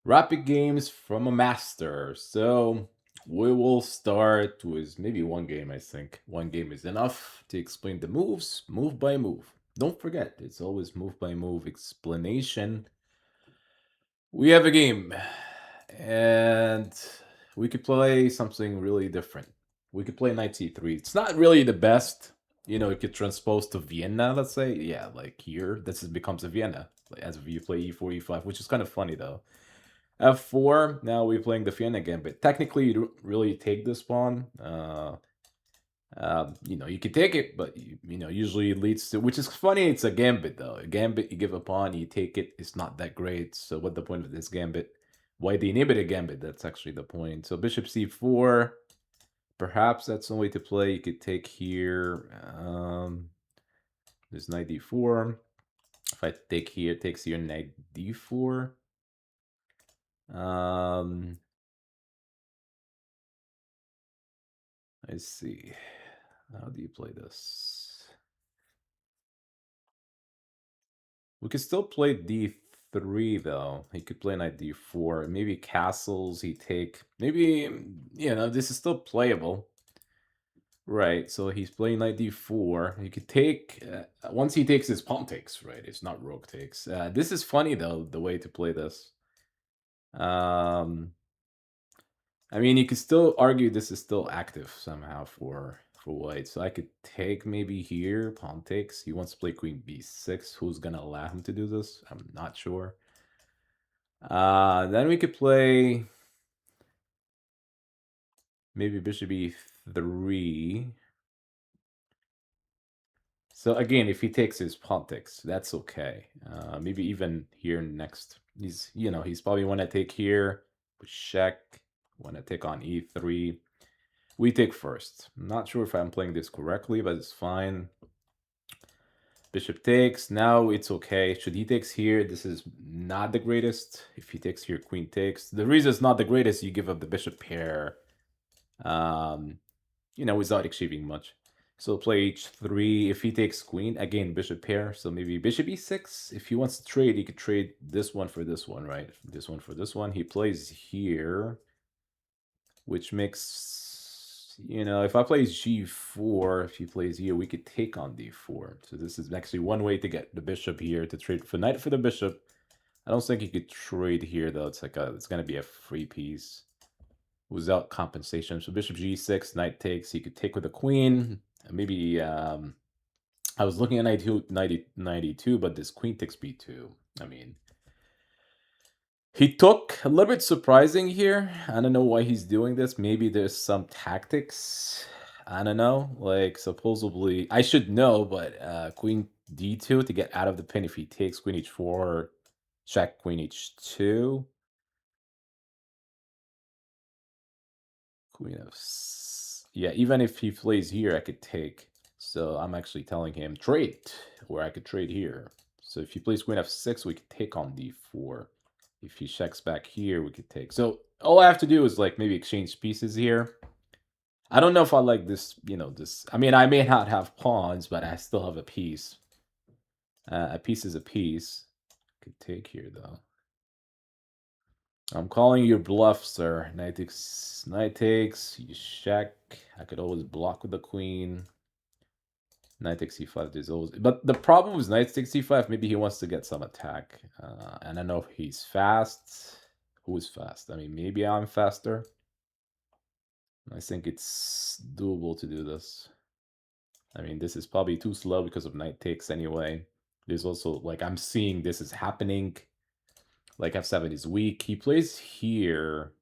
Rapid games from a master. So we will start with maybe one game, I think. One game is enough to explain the moves, move by move. Don't forget, it's always move by move explanation. We have a game, and we could play something really different. We could play knight c3. It's not really the best. It could transpose to Vienna, let's say. Yeah, like here, becomes a Vienna. Like, as if you play e4, e5, which is kind of funny, though. F4, now we're playing the Vienna gambit. Technically, you don't really take this pawn. You could take it, but usually it leads to, which is funny. It's a gambit though. A gambit, you give a pawn, you take it. It's not that great. So what the point of this gambit? Why they name it a gambit? That's actually the point. So bishop c4. Perhaps that's the way to play. You could take here. There's knight d4. If I take here, it takes here knight d4. Let's see. How do you play this? We could still play d3 though. He could play knight d4. Maybe castles. He take. Maybe this is still playable. Right. So he's playing knight d4. He could take once he takes his pawn takes. Right. It's not rook takes. This is funny though. The way to play this. I mean, you could still argue this is still active somehow for white. So I could take maybe here, pawn takes. He wants to play queen b6. Who's gonna allow him to do this? I'm not sure. Then we could play maybe bishop e3. So again, if he takes his pawn takes, that's okay. Maybe even here next. He's probably want to take here. Check. Want to take on e3. We take first. I'm not sure if I'm playing this correctly, but it's fine. Bishop takes. Now it's okay. Should he takes here, this is not the greatest. If he takes here, queen takes. The reason it's not the greatest, you give up the bishop pair, without achieving much. So play h3. If he takes queen, again, bishop pair. So maybe bishop e6. If he wants to trade, he could trade this one for this one, right? This one for this one. He plays here, which makes, if I play g4, if he plays here, we could take on d4. So this is actually one way to get the bishop here to trade for knight for the bishop. I don't think he could trade here, though. It's going to be a free piece without compensation. So bishop g6, knight takes. He could take with the queen. Maybe I was looking at knight 92, but this queen takes b2. I mean, he took a little bit surprising here. I don't know why he's doing this. Maybe there's some tactics. I don't know. Like supposedly, I should know, but queen d2 to get out of the pin. If he takes queen h4, check queen h2. Queen of yeah. Even if he plays here, I could take. So I'm actually telling him trade, or I could trade here. So if he plays queen f6, we could take on d4. If he checks back here, we could take. So all I have to do is like maybe exchange pieces here. I don't know if I like this, this. I mean, I may not have pawns, but I still have a piece. A piece is a piece. Could take here, though. I'm calling your bluff, sir. Knight takes, you check. I could always block with the queen. Knight takes c5, there's always... But the problem with knight takes c5, maybe he wants to get some attack. And I know if he's fast. Who is fast? I mean, maybe I'm faster. I think it's doable to do this. I mean, this is probably too slow because of knight takes anyway. There's also, like, I'm seeing this is happening. Like, f7 is weak. He plays here.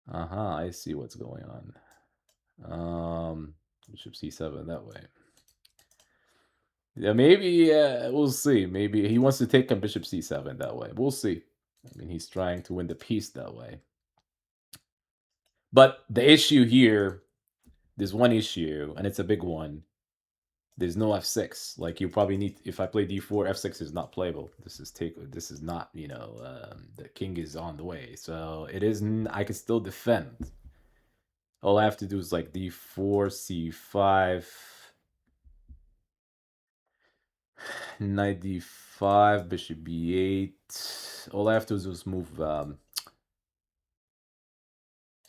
I see what's going on. Bishop c7 that way. Yeah, maybe we'll see. Maybe he wants to take on bishop c7 that way. We'll see. I mean, he's trying to win the piece that way. But the issue here, there's one issue, and it's a big one. There's no f6. Like you probably need. If I play d4, f6 is not playable. This is not. The king is on the way, so it isn't. I can still defend. All I have to do is like d4, c5. Knight d5, bishop b8. All I have to do is move. I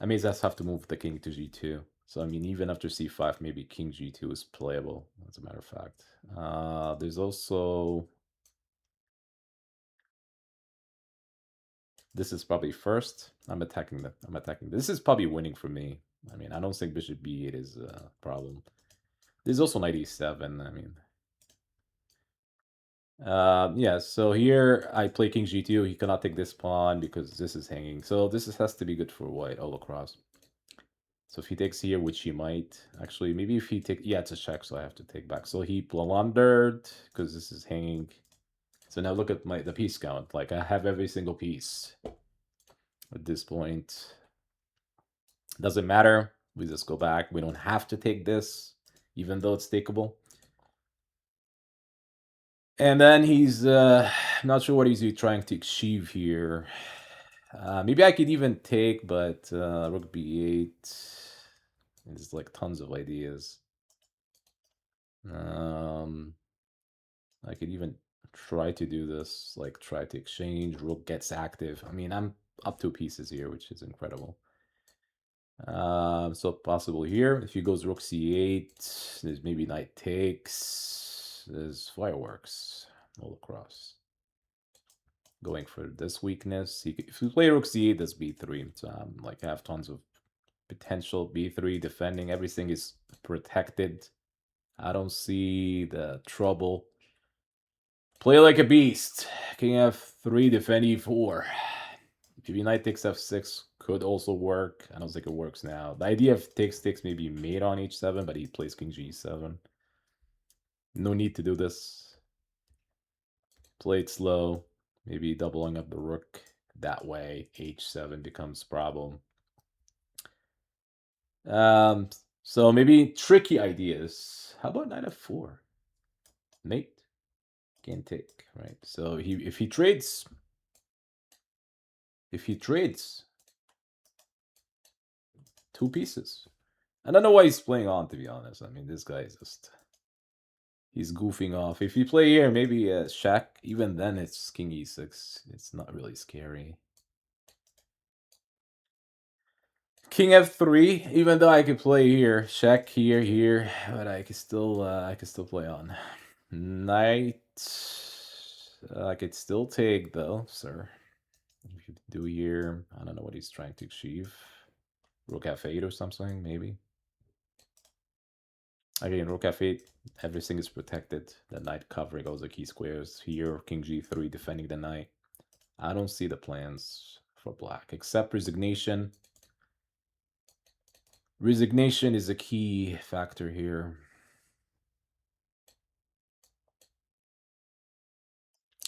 may just have to move the king to g2. So I mean, even after c5, maybe king g2 is playable. As a matter of fact, there's also this is probably first. I'm attacking the. I'm attacking. This is probably winning for me. I mean, I don't think bishop b8 is a problem. There's also knight e7. I mean, yeah, so here I play king g2. He cannot take this pawn because this is hanging. So has to be good for white all across. So if he takes here, which he might, actually, maybe if he take, yeah, it's a check, so I have to take back. So he blundered because this is hanging. So now look at the piece count. Like I have every single piece at this point. Doesn't matter. We just go back. We don't have to take this, even though it's takeable. And then he's not sure what he's trying to achieve here. Maybe I could even take, but rook b8. There's like tons of ideas. I could even try to do this, like try to exchange. Rook gets active. I mean, I'm up 2 pieces here, which is incredible. So possible here. If he goes rook c8, there's maybe knight takes. There's fireworks all across. Going for this weakness. If you play rook c8, that's b3. So like I have tons of potential. B3 defending. Everything is protected. I don't see the trouble. Play like a beast. King f3, defend e4. Maybe knight takes f6 could also work. I don't think it works now. The idea of takes maybe mate on h7, but he plays king g7. No need to do this. Play it slow. Maybe doubling up the rook. That way, h7 becomes problem. So maybe tricky ideas. How about knight f4? Mate can take, right? So if he trades, if he trades 2 pieces, I don't know why he's playing on, to be honest. I mean, this guy is just he's goofing off. If you play here, maybe a shack. Even then, it's king e6. It's not really scary. King f3. Even though I could play here, shack here, but I could still play on. Knight. I could still take though, sir. If you do here, I don't know what he's trying to achieve. Rook f8 or something, maybe. Again, rook f8, everything is protected. The knight covering all the key squares. Here, king g3 defending the knight. I don't see the plans for black, except resignation. Resignation is a key factor here.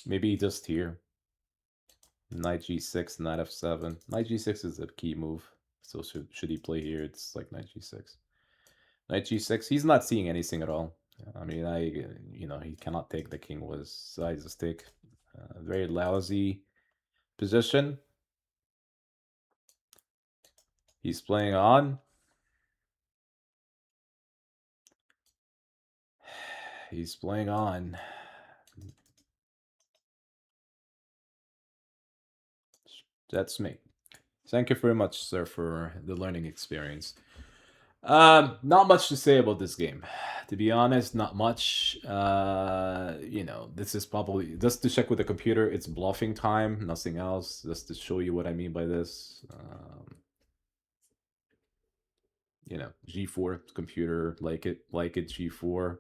Maybe just here. Knight g6, knight f7. Knight g6 is a key move. So should he play here? It's like knight g6. Knight g6, he's not seeing anything at all. I mean, he cannot take the king with size of stick. Very lousy position. He's playing on. He's playing on. That's me. Thank you very much, sir, for the learning experience. Not much to say about this game. To be honest, not much. This is probably just to check with the computer. It's bluffing time, nothing else. Just to show you what I mean by this. G4 computer, like it G4.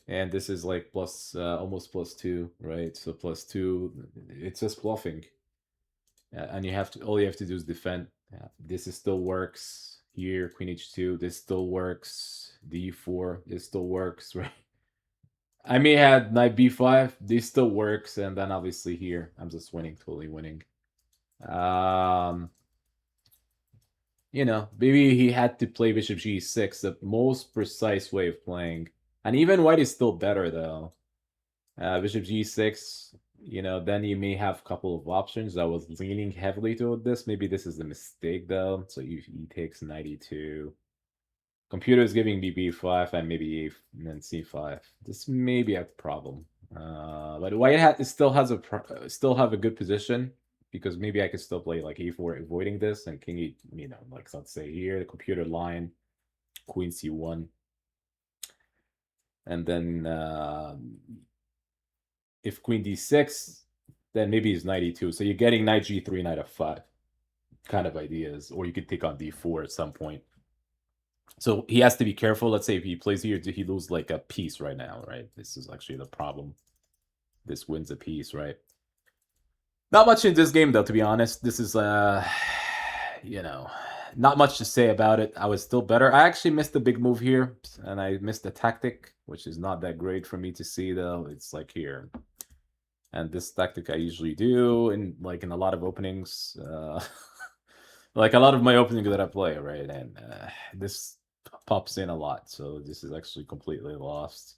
And this is like plus almost +2, right? So +2, it's just bluffing. And all you have to do is defend. This still works here. Queen h2. This still works. d4. This still works, right? I may have knight b5. This still works, and then obviously here I'm just winning, totally winning. Maybe he had to play bishop g6, the most precise way of playing. And even white is still better though. Bishop g6, then you may have a couple of options. I was leaning heavily toward this. Maybe this is the mistake though. So he takes knight e2. Computer is giving me b5 and maybe and then c5. This may be a problem. But white hat still has still have a good position because maybe I could still play like e4 avoiding this and king e, like let's say here the computer line, queen c1, and then if queen d6, then maybe he's knight e2. So you're getting knight g3, knight f5 kind of ideas, or you could take on d4 at some point. So he has to be careful. Let's say if he plays here, he lose like a piece right now, right? This is actually the problem. This wins a piece, right? Not much in this game, though, to be honest. This is, you know, not much to say about it. I was still better. I actually missed the big move here, and I missed the tactic, which is not that great for me to see, though. It's like here. And this tactic I usually do in a lot of openings. Like a lot of my openings that I play, right? And this pops in a lot, so this is actually completely lost.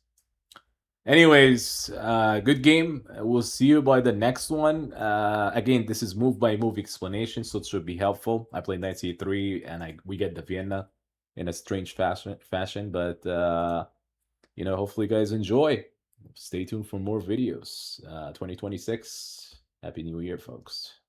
Anyways, good game. We'll see you by the next one. Again, this is move by move explanation, so it should be helpful. I played knight c3, and we get the Vienna in a strange fashion, but hopefully you guys enjoy. Stay tuned for more videos. 2026. Happy New Year, folks.